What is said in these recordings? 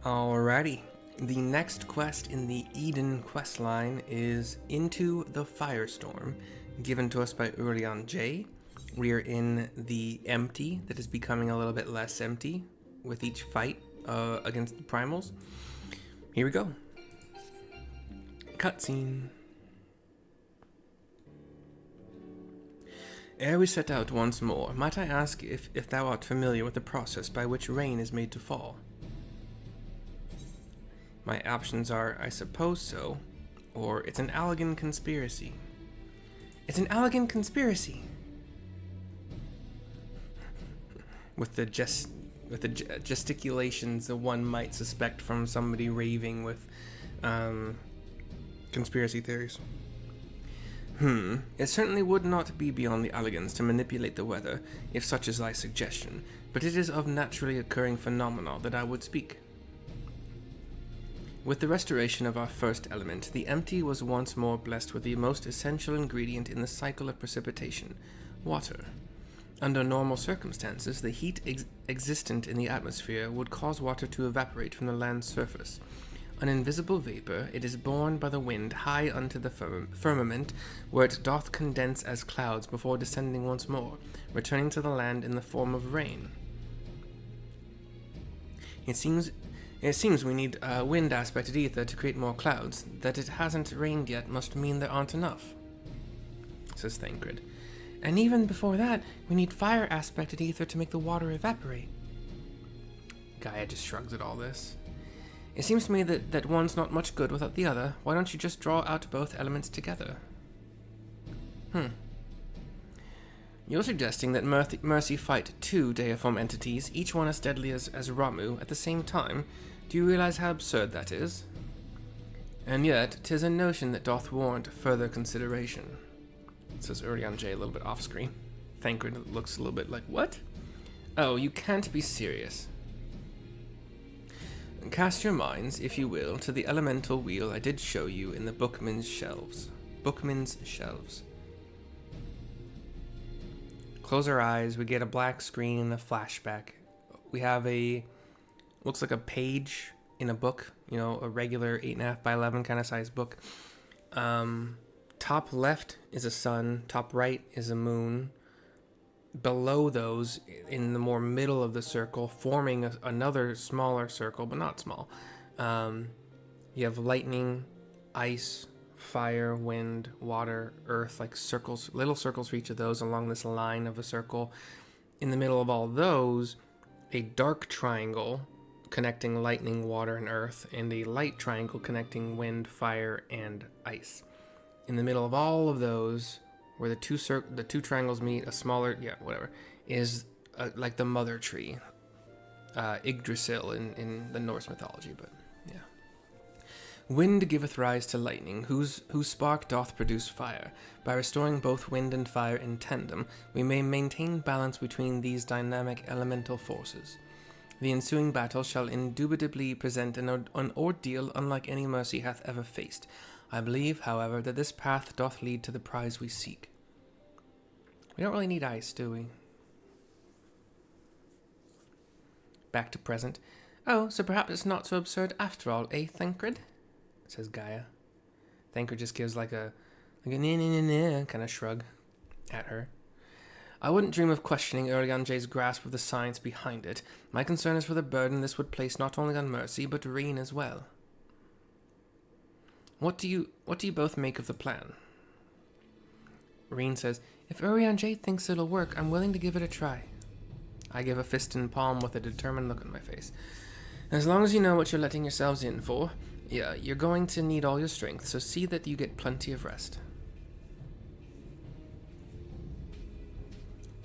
Alrighty. The next quest in the Eden questline is Into the Firestorm, given to us by Urianger. We are in the empty that is becoming a little bit less empty with each fight against the primals. Here we go. Cutscene. Ere we set out once more, might I ask if thou art familiar with the process by which rain is made to fall? My options are, I suppose so, or it's an Allegan conspiracy. It's an Allegan conspiracy! With the gesticulations that one might suspect from somebody raving with conspiracy theories. It certainly would not be beyond the Allegans to manipulate the weather, if such is thy suggestion, but it is of naturally occurring phenomena that I would speak. With the restoration of our first element, the empty was once more blessed with the most essential ingredient in the cycle of precipitation, water. Under normal circumstances, the heat existent in the atmosphere would cause water to evaporate from the land's surface. An invisible vapor, it is borne by the wind high unto the firmament, where it doth condense as clouds before descending once more, returning to the land in the form of rain. It seems we need wind-aspected ether to create more clouds. That it hasn't rained yet must mean there aren't enough, says Thancred. And even before that, we need fire-aspected ether to make the water evaporate. Gaia just shrugs at all this. It seems to me that one's not much good without the other. Why don't you just draw out both elements together? You're suggesting that Mercy fight two deiform entities, each one as deadly as Ramu, at the same time? Do you realize how absurd that is? And yet, 'tis a notion that doth warrant further consideration, says Urianger a little bit off-screen. Thancred looks a little bit like, what? Oh, you can't be serious. Cast your minds, if you will, to the elemental wheel I did show you in the Bookman's shelves. Close our eyes, we get a black screen and a flashback. We have looks like a page in a book, a regular 8.5 by 11 kind of size book. Top left is a sun, top right is a moon. Below those, in the more middle of the circle, forming another smaller circle, but not small, you have lightning, ice, fire, wind, water, earth, like circles, little circles for each of those along this line of a circle. In the middle of all those, a dark triangle connecting lightning, water, and earth, and a light triangle connecting wind, fire, and ice. In the middle of all of those, where the two triangles meet, a smaller, is like the mother tree, Yggdrasil in the Norse mythology, but yeah. Wind giveth rise to lightning, whose spark doth produce fire. By restoring both wind and fire in tandem, we may maintain balance between these dynamic elemental forces. The ensuing battle shall indubitably present an ordeal unlike any Mercy hath ever faced. I believe, however, that this path doth lead to the prize we seek. We don't really need ice, do we? Back to present. Oh, so perhaps it's not so absurd after all, eh, Thancred? Says Gaia. Thancred just gives like a nah kind of shrug at her. I wouldn't dream of questioning Urianger's grasp of the science behind it. My concern is for the burden this would place not only on Mercy, but Reen as well. What do you both make of the plan? Reen says, if Urianger thinks it'll work, I'm willing to give it a try. I give a fist and palm with a determined look on my face. As long as you know what you're letting yourselves in for, yeah, you're going to need all your strength, so see that you get plenty of rest.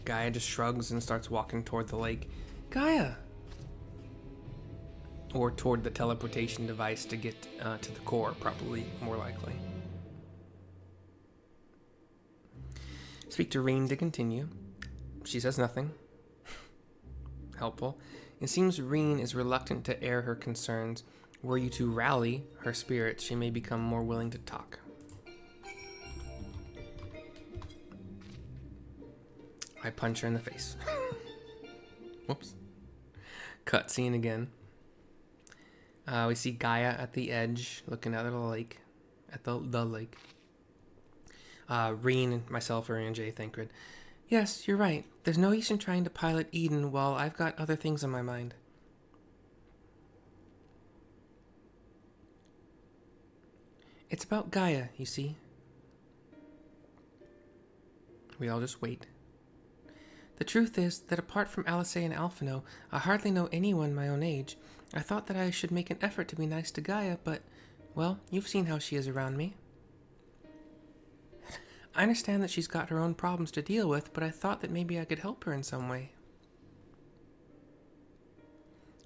Gaia just shrugs and starts walking toward the lake. Gaia! Or toward the teleportation device to get to the core, probably more likely. Speak to Reen to continue. She says nothing. Helpful. It seems Reen is reluctant to air her concerns. Were you to rally her spirit, she may become more willing to talk. I punch her in the face. Whoops. Cutscene again. We see Gaia at the edge, looking at the lake. At the lake. Reen, myself, Urianger, Thancred. Yes, you're right. There's no use in trying to pilot Eden while I've got other things on my mind. It's about Gaia, you see. We all just wait. The truth is that apart from Alice and Alphino, I hardly know anyone my own age. I thought that I should make an effort to be nice to Gaia, but, well, you've seen how she is around me. I understand that she's got her own problems to deal with, but I thought that maybe I could help her in some way.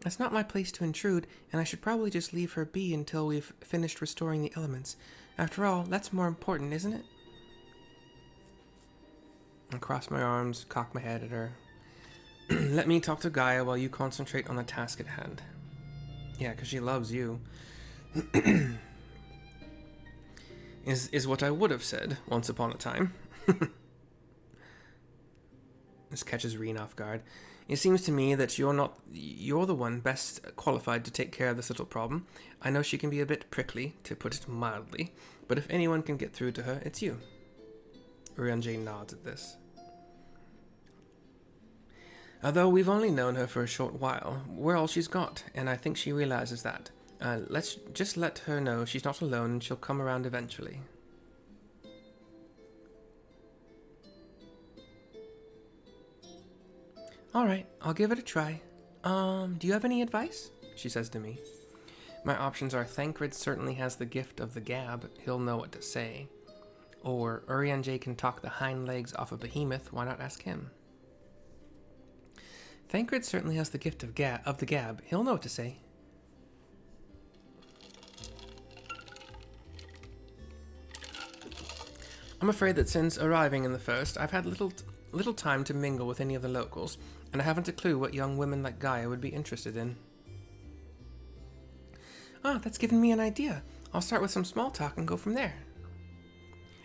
It's not my place to intrude, and I should probably just leave her be until we've finished restoring the elements. After all, that's more important, isn't it? I cross my arms, cock my head at her. Let me talk to Gaia while you concentrate on the task at hand. Yeah, because she loves you. is what I would have said once upon a time. This catches Reen off guard. It seems to me that you're the one best qualified to take care of this little problem. I know she can be a bit prickly, to put it mildly, but if anyone can get through to her, it's you. Urianger nods at this. Although we've only known her for a short while, we're all she's got, and I think she realizes that. Let's just let her know she's not alone and she'll come around eventually. Alright, I'll give it a try. Do you have any advice? She says to me. My options are Thancred certainly has the gift of the gab, he'll know what to say. Or Urianger can talk the hind legs off a behemoth, why not ask him? Thancred certainly has the gift of the gab, he'll know what to say. I'm afraid that since arriving in the first, I've had little time to mingle with any of the locals, and I haven't a clue what young women like Gaia would be interested in. Ah, that's given me an idea. I'll start with some small talk and go from there.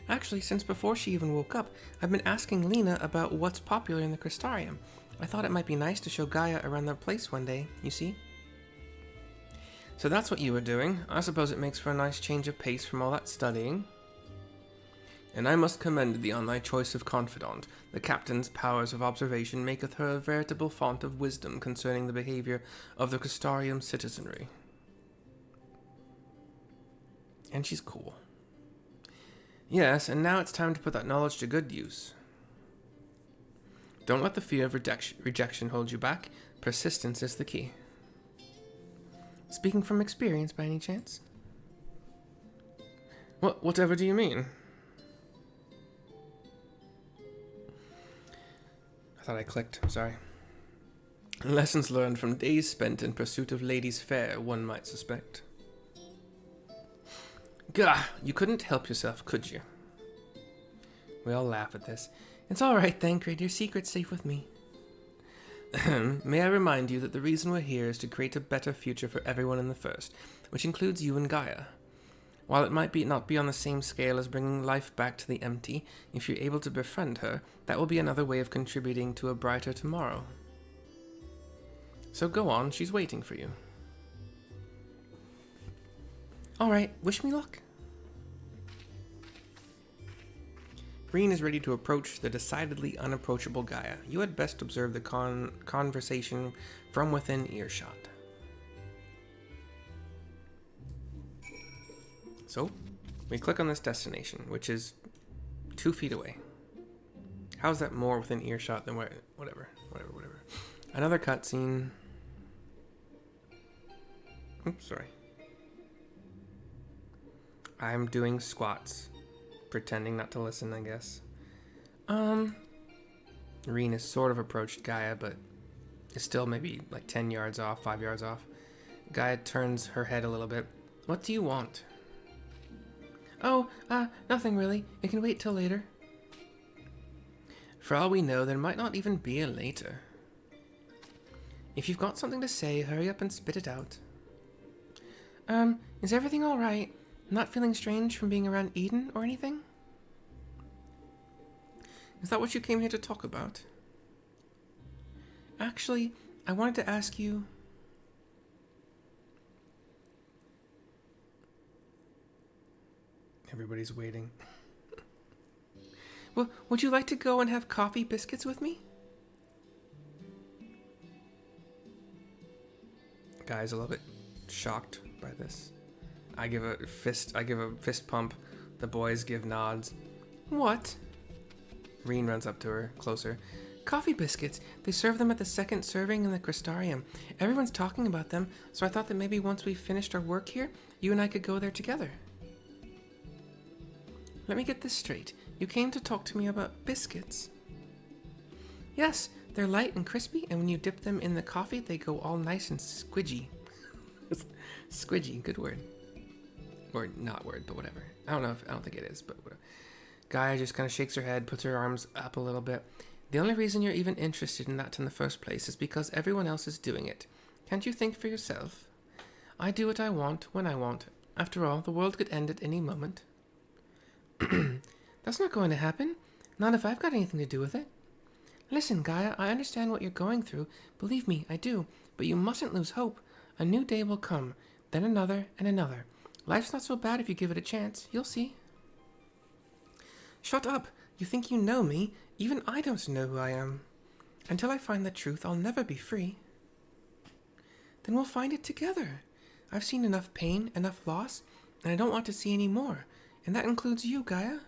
Actually, since before she even woke up, I've been asking Lena about what's popular in the Crystarium. I thought it might be nice to show Gaia around the place one day, you see? So that's what you were doing. I suppose it makes for a nice change of pace from all that studying. And I must commend thee on thy choice of confidant. The captain's powers of observation maketh her a veritable font of wisdom concerning the behavior of the Crystarium citizenry. And she's cool. Yes, and now it's time to put that knowledge to good use. Don't let the fear of rejection hold you back. Persistence is the key. Speaking from experience, by any chance? Whatever do you mean? I thought I clicked, sorry. Lessons learned from days spent in pursuit of ladies fair, one might suspect. Gah, you couldn't help yourself, could you? We all laugh at this. It's all right, Thancred, your secret's safe with me. May I remind you that the reason we're here is to create a better future for everyone in the First, which includes you and Gaia. While it might not be on the same scale as bringing life back to the empty, if you're able to befriend her, that will be another way of contributing to a brighter tomorrow. So go on, she's waiting for you. All right, wish me luck. Reen is ready to approach the decidedly unapproachable Gaia. You had best observe the conversation from within earshot. So, we click on this destination, which is 2 feet away. How's that more within earshot than whatever. Another cutscene. Oops, sorry. I'm doing squats. Pretending not to listen, I guess. Reen has sort of approached Gaia, but is still maybe like 10 yards off, 5 yards off. Gaia turns her head a little bit. What do you want? Oh, nothing really. It can wait till later. For all we know, there might not even be a later. If you've got something to say, hurry up and spit it out. Is everything alright? Not feeling strange from being around Eden or anything? Is that what you came here to talk about? Actually, I wanted to ask you... Everybody's waiting. Well, would you like to go and have coffee biscuits with me? Guy's a little bit shocked by this. I give a fist pump. The boys give nods. What? Reen runs up to her, closer. Coffee biscuits. They serve them at the second serving in the Crystarium. Everyone's talking about them, so I thought that maybe once we finished our work here, you and I could go there together. Let me get this straight. You came to talk to me about biscuits? Yes, they're light and crispy, and when you dip them in the coffee, they go all nice and squidgy. Squidgy, good word. Or not word, but whatever. I don't think it is, but whatever. Gaia just kind of shakes her head, puts her arms up a little bit. The only reason you're even interested in that in the first place is because everyone else is doing it. Can't you think for yourself? I do what I want, when I want. After all, the world could end at any moment. That's not going to happen. Not if I've got anything to do with it. Listen, Gaia, I understand what you're going through. Believe me, I do. But you mustn't lose hope. A new day will come, then another and another. Life's not so bad if you give it a chance. You'll see. Shut up. You think you know me? Even I don't know who I am. Until I find the truth, I'll never be free. Then we'll find it together. I've seen enough pain, enough loss, and I don't want to see any more. And that includes you, Gaia.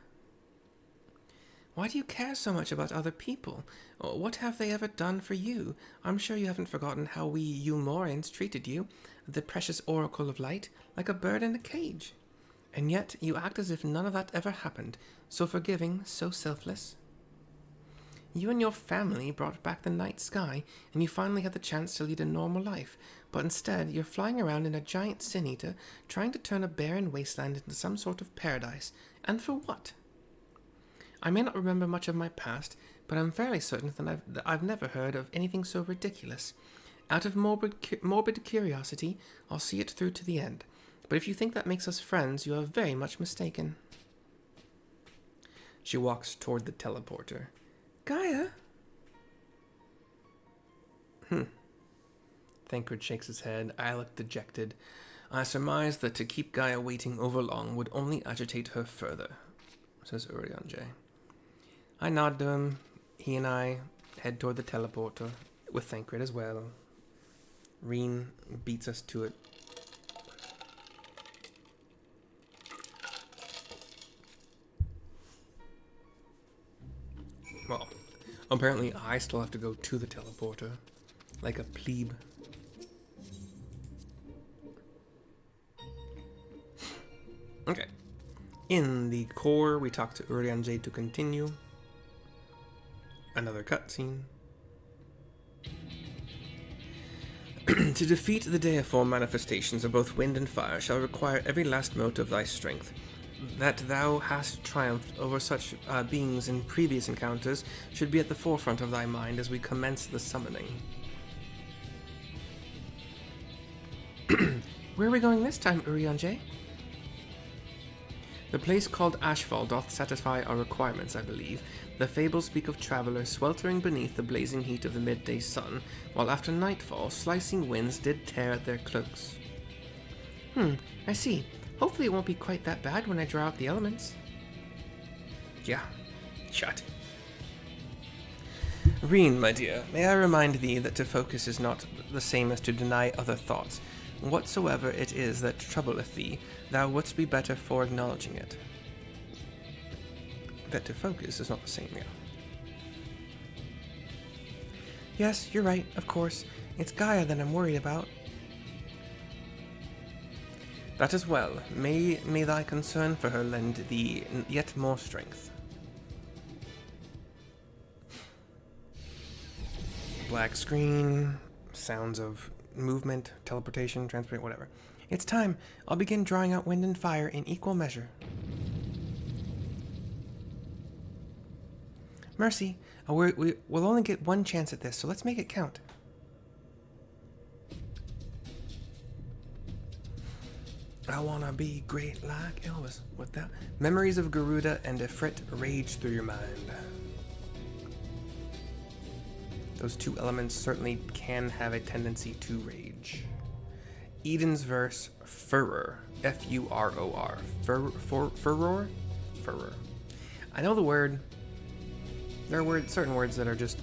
Why do you care so much about other people? What have they ever done for you? I'm sure you haven't forgotten how we Umorians treated you, the precious oracle of light, like a bird in a cage. And yet you act as if none of that ever happened, so forgiving, so selfless. You and your family brought back the night sky, and you finally had the chance to lead a normal life, but instead you're flying around in a giant sin-eater, trying to turn a barren wasteland into some sort of paradise. And for what? I may not remember much of my past, but I'm fairly certain that I've never heard of anything so ridiculous. Out of morbid curiosity, I'll see it through to the end. But if you think that makes us friends, you are very much mistaken. She walks toward the teleporter. Gaia? Thancred shakes his head. I look dejected. I surmise that to keep Gaia waiting overlong would only agitate her further, says Urianger. I nod to him. He and I head toward the teleporter, with Thancred as well. Reen beats us to it. Well, apparently I still have to go to the teleporter, like a plebe. Okay. In the core, we talk to Urianger to continue. Another cutscene. To defeat the deiform manifestations of both wind and fire shall require every last mote of thy strength. That thou hast triumphed over such beings in previous encounters should be at the forefront of thy mind as we commence the summoning. Where are we going this time, Urianger? The place called Ashfall doth satisfy our requirements, I believe. The fables speak of travelers sweltering beneath the blazing heat of the midday sun, while after nightfall slicing winds did tear at their cloaks. I see. Hopefully it won't be quite that bad when I draw out the elements. Yeah, shut. Reen, my dear, may I remind thee that to focus is not the same as to deny other thoughts. Whatsoever it is that troubleth thee, thou wouldst be better for acknowledging it. That to focus is not the same, yeah. Yes, you're right, of course. It's Gaia that I'm worried about. That as well. May thy concern for her lend thee yet more strength. Black screen, sounds of movement, teleportation, transport, whatever. It's time. I'll begin drawing out wind and fire in equal measure. Mercy, we'll only get one chance at this, so let's make it count. I wanna be great like Elvis. What that? Memories of Garuda and Ifrit rage through your mind. Those two elements certainly can have a tendency to rage. Eden's Verse Furor. F-U-R-O-R. Furor? Furor. I know the word. There are certain words that are just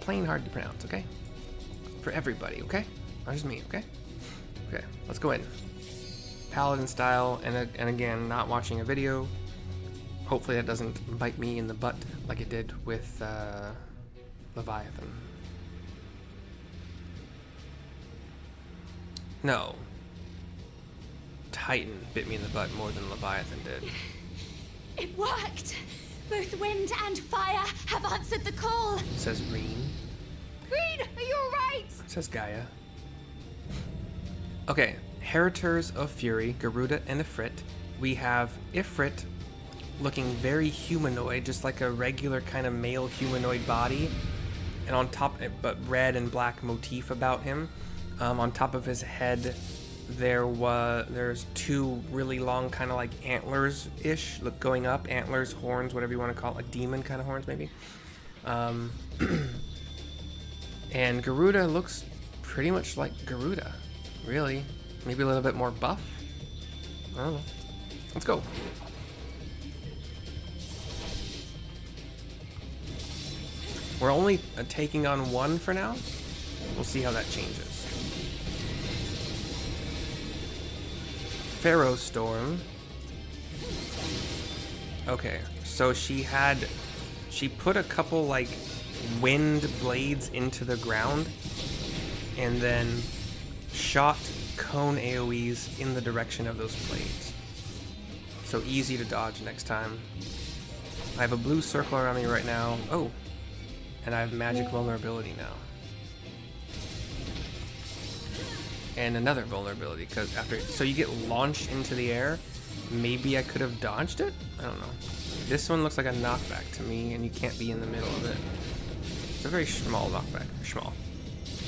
plain hard to pronounce, okay? For everybody, okay? Not just me, okay? Okay, let's go in. Paladin style, and again, not watching a video. Hopefully that doesn't bite me in the butt like it did with Leviathan. No. Titan bit me in the butt more than Leviathan did. It worked! Both wind and fire have answered the call! Says Reen. Reen, are you alright? Says Gaia. Okay, Heritors of Fury, Garuda and Ifrit. We have Ifrit looking very humanoid, just like a regular kind of male humanoid body. And on top, but red and black motif about him. On top of his head, there's two really long kind of like antlers-ish, look going up, antlers, horns, whatever you want to call it, like demon kind of horns maybe. And Garuda looks pretty much like Garuda, really. Maybe a little bit more buff. I don't know. Let's go. We're only taking on one for now. We'll see how that changes. Firestorm. Okay, so she put a couple like wind blades into the ground and then shot cone AoEs in the direction of those blades. So easy to dodge next time. I have a blue circle around me right now. Oh, and I have magic vulnerability now. And another vulnerability, because so you get launched into the air. Maybe I could have dodged it? I don't know. This one looks like a knockback to me, and you can't be in the middle of it. It's a very small knockback. Small.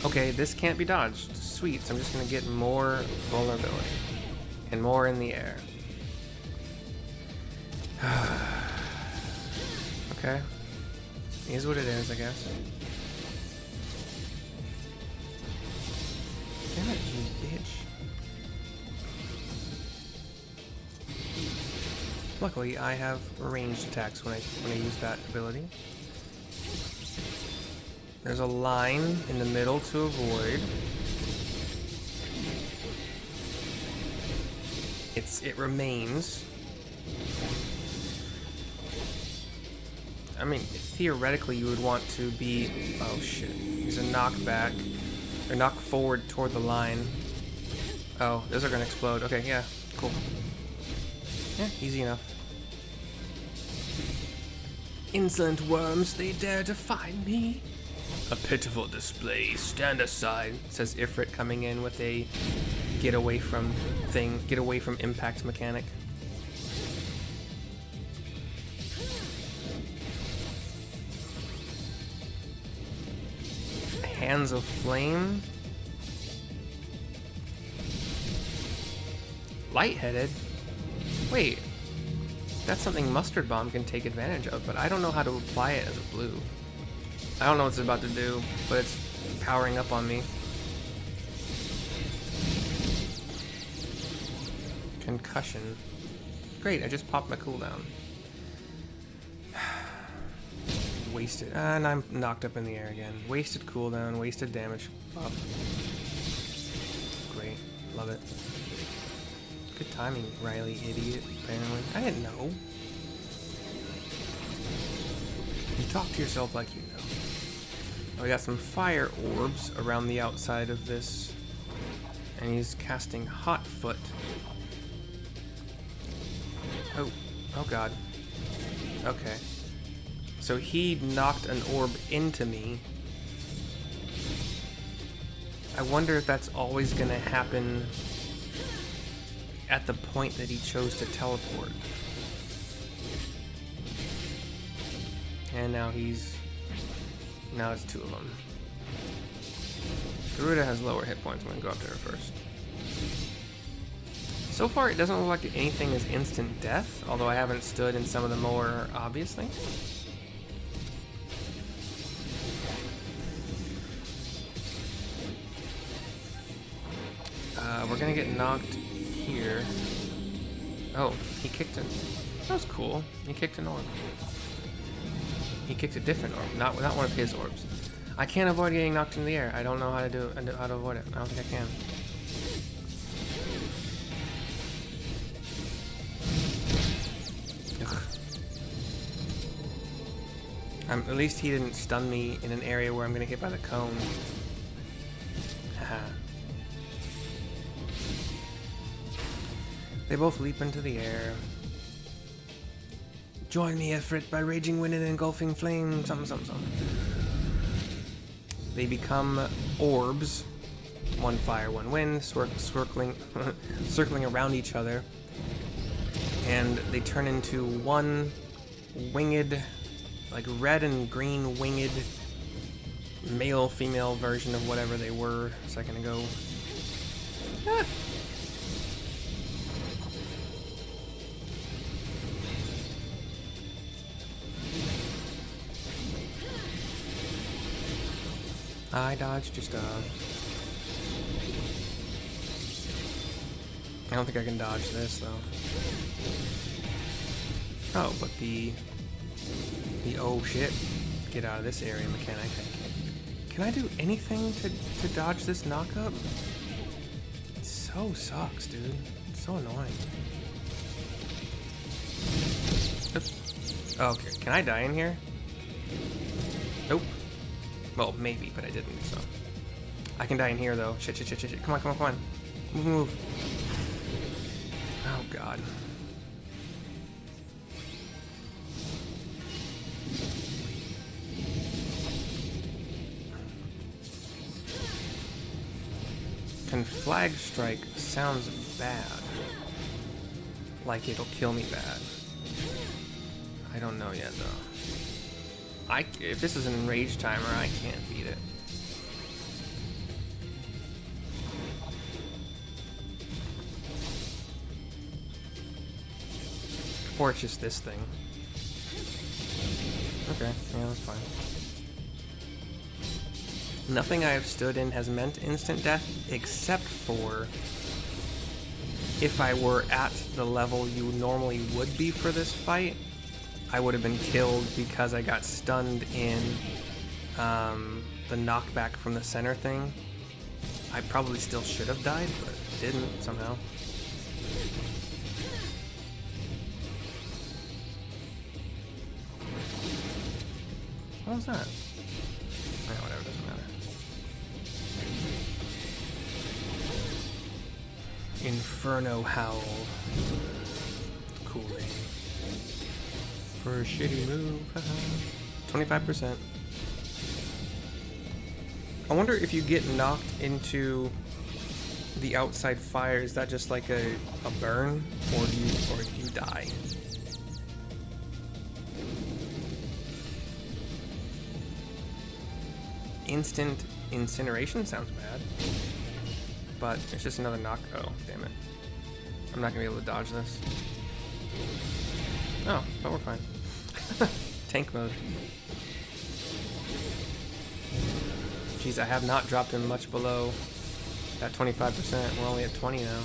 Okay, this can't be dodged. Sweet, so I'm just gonna get more vulnerability. And more in the air. Okay. Is what it is, I guess. Damn it, you bitch. Luckily, I have ranged attacks when I use that ability. There's a line in the middle to avoid. It remains. I mean, theoretically, you would want to be. Oh shit! He's a knockback. Or knock forward toward the line. Oh, those are gonna explode. Okay, yeah, cool. Yeah, easy enough. Insolent worms, they dare defy me. A pitiful display, stand aside, says Ifrit, coming in with a get away from impact mechanic. Hands of Flame. Lightheaded? Wait. That's something Mustard Bomb can take advantage of, but I don't know how to apply it as a blue. I don't know what it's about to do, but it's powering up on me. Concussion. Great, I just popped my cooldown. Wasted. And I'm knocked up in the air again. Wasted cooldown, wasted damage buff. Great. Love it. Good timing, Riley, idiot, apparently. I didn't know. You talk to yourself like you know. Oh, we got some fire orbs around the outside of this. And he's casting Hot Foot. Oh god. Okay. So he knocked an orb into me. I wonder if that's always gonna happen at the point that he chose to teleport. And now it's two of them. Garuda has lower hit points. I'm gonna go after her first. So far, it doesn't look like anything is instant death, although I haven't stood in some of the more obvious things. We're gonna get knocked here. Oh, he kicked it. That was cool. He kicked an orb. He kicked a different orb, not one of his orbs. I can't avoid getting knocked in the air. I don't know how to do it, how to avoid it. I don't think I can. Ugh. At least he didn't stun me in an area where I'm gonna hit by the cone. Haha. They both leap into the air. Join me, Ifrit, by raging wind and engulfing flame. Something. They become orbs. One fire, one wind, circling around each other. And they turn into one winged, like red and green winged male, female version of whatever they were a second ago. Ah. I dodged your stuff. I don't think I can dodge this though. Oh, but the oh shit, get out of this area mechanic. Can I do anything to dodge this knockup? It so sucks, dude. It's so annoying. Oops. Oh, okay, can I die in here? Nope. Well, maybe, but I didn't, so. I can die in here, though. Shit. Come on. Move. Oh, God. Can flag strike sounds bad. Like it'll kill me bad. I don't know yet, though. If this is an enraged timer, I can't beat it. Or it's just this thing. Okay, yeah, that's fine. Nothing I have stood in has meant instant death, except for if I were at the level you normally would be for this fight. I would have been killed because I got stunned in the knockback from the center thing. I probably still should have died, but didn't somehow. What was that? Yeah, whatever, doesn't matter. Inferno Howl. Cool name. For a shitty move. 25%. I wonder if you get knocked into the outside fire, is that just like a burn? Or do you die? Instant incineration sounds bad. But it's just another knock. Oh, damn it. I'm not gonna be able to dodge this. Oh, but we're fine. Tank mode. Jeez, I have not dropped him much below that 25%. We're only at 20 now.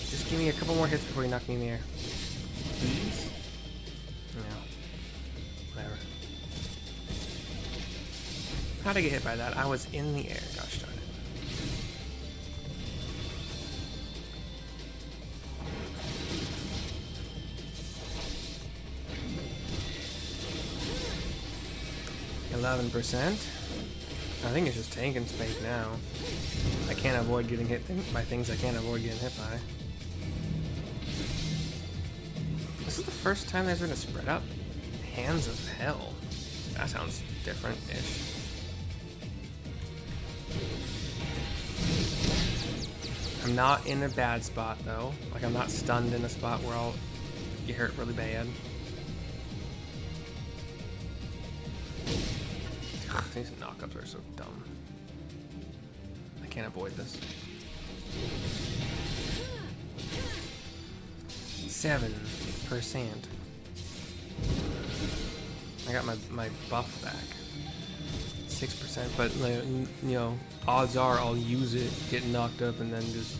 Just give me a couple more hits before you knock me in the air. Please? No. Whatever. How'd I get hit by that? I was in the air. Gosh darn it. %. I think it's just tank and spade now. I can't avoid getting hit by things I can't avoid getting hit by. This is the first time there's been a spread up. Hands of Hell. That sounds different-ish. I'm not in a bad spot though. Like I'm not stunned in a spot where I'll get hurt really bad. These knockups are so dumb. I can't avoid this. 7%. got my buff back. 6%, but you know, odds are I'll use it, get knocked up, and then just...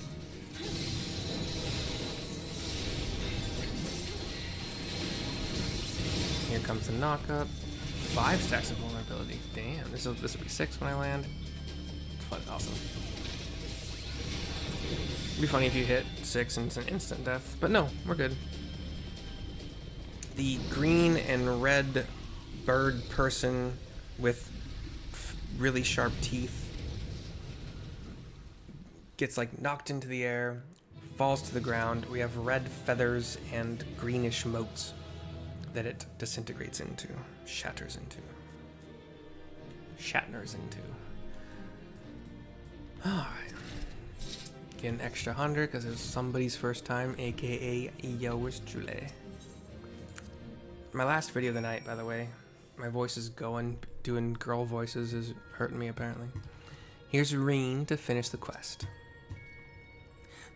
Here comes the knock up. 5 stacks of vulnerability. Damn, this will be 6 when I land. It's fun, awesome. It'd be funny if you hit 6 and it's an instant death, but no, we're good. The green and red bird person with really sharp teeth gets like knocked into the air, falls to the ground. We have red feathers and greenish motes that it disintegrates into, shatters into, Shatners into. Alright. Get an extra 100 because it was somebody's first time, aka yours truly. My last video of the night, by the way. My voice is going, doing girl voices is hurting me apparently. Here's Reen to finish the quest.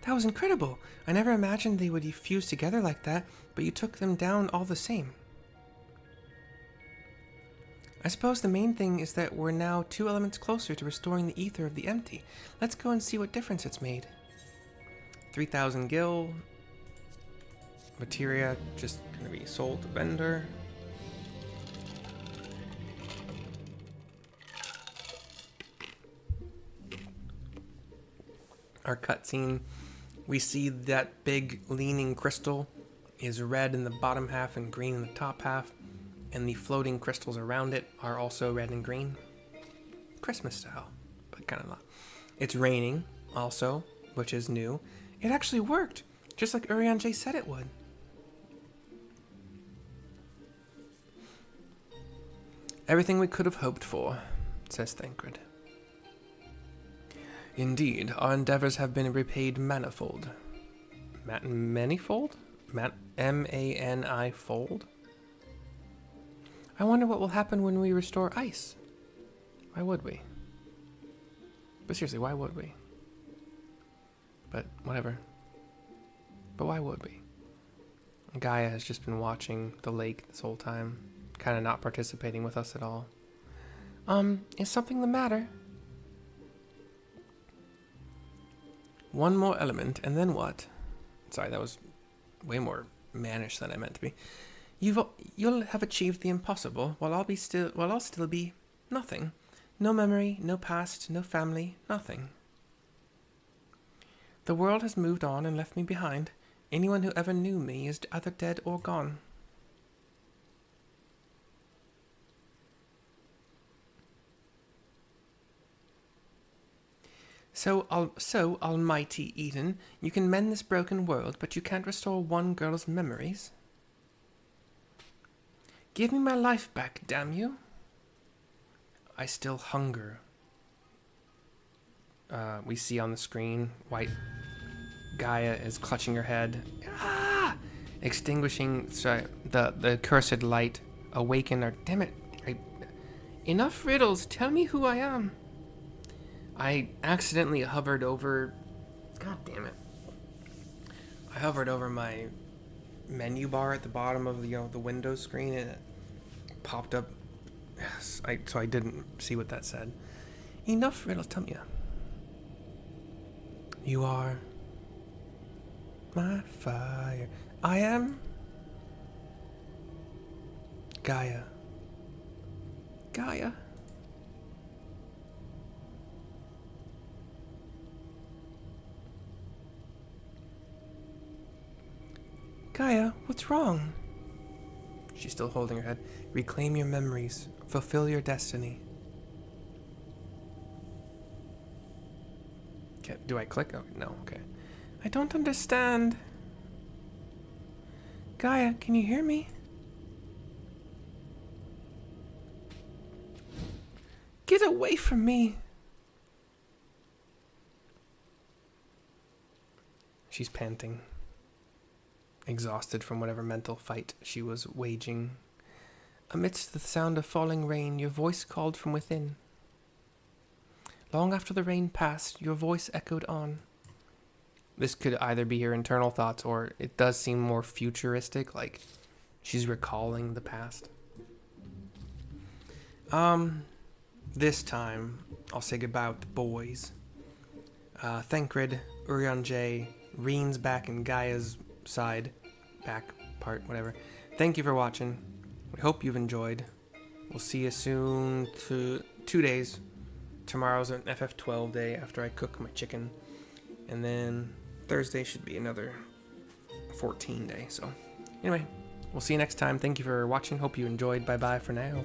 That was incredible. I never imagined they would fuse together like that, but you took them down all the same. I suppose the main thing is that we're now 2 elements closer to restoring the ether of the empty. Let's go and see what difference it's made. 3,000 gil. Materia just gonna be sold to vendor. Our cutscene, we see that big leaning crystal is red in the bottom half and green in the top half, and the floating crystals around it are also red and green. Christmas style, but kind of not. It's raining also, which is new. It actually worked, just like Urianger said it would. Everything we could have hoped for, says Thancred. Indeed, our endeavors have been repaid manifold. Manifold? M-A-N-I fold? I wonder what will happen when we restore ice. Why would we? But seriously, why would we? But whatever. But why would we? Gaia has just been watching the lake this whole time, kind of not participating with us at all. Is something the matter? One more element, and then what? Sorry, that was way more mannish than I meant to be. You'll have achieved the impossible, while I'll still be nothing. No memory, no past, no family, nothing. The world has moved on and left me behind. Anyone who ever knew me is either dead or gone. So, almighty Eden, you can mend this broken world, but you can't restore one girl's memories? Give me my life back, damn you. I still hunger. We see on the screen, white Gaia is clutching her head. Ah! Extinguishing the cursed light. Awaken her. Damn it. Enough riddles. Tell me who I am. I accidentally hovered over... God damn it. I hovered over my menu bar at the bottom of the Windows screen, and it popped up. Yes, so I didn't see what that said. Enough riddles, tell me. You are my fire. I am Gaia. Gaia? Gaia, what's wrong? She's still holding her head. Reclaim your memories. Fulfill your destiny. Okay, do I click? Oh, no, okay. I don't understand. Gaia, can you hear me? Get away from me. She's panting, exhausted from whatever mental fight she was waging. Amidst the sound of falling rain, your voice called from within. Long after the rain passed, your voice echoed on. This could either be her internal thoughts, or it does seem more futuristic, like she's recalling the past. This time, I'll say goodbye with the boys. Thancred, Urianger, Reen's back in Gaia's side. Back part, whatever. Thank you for watching. We hope you've enjoyed. We'll see you soon to 2 days. Tomorrow's an FF12 day after I cook my chicken. And then Thursday should be another 14 day. So anyway, we'll see you next time. Thank you for watching. Hope you enjoyed. Bye-bye for now.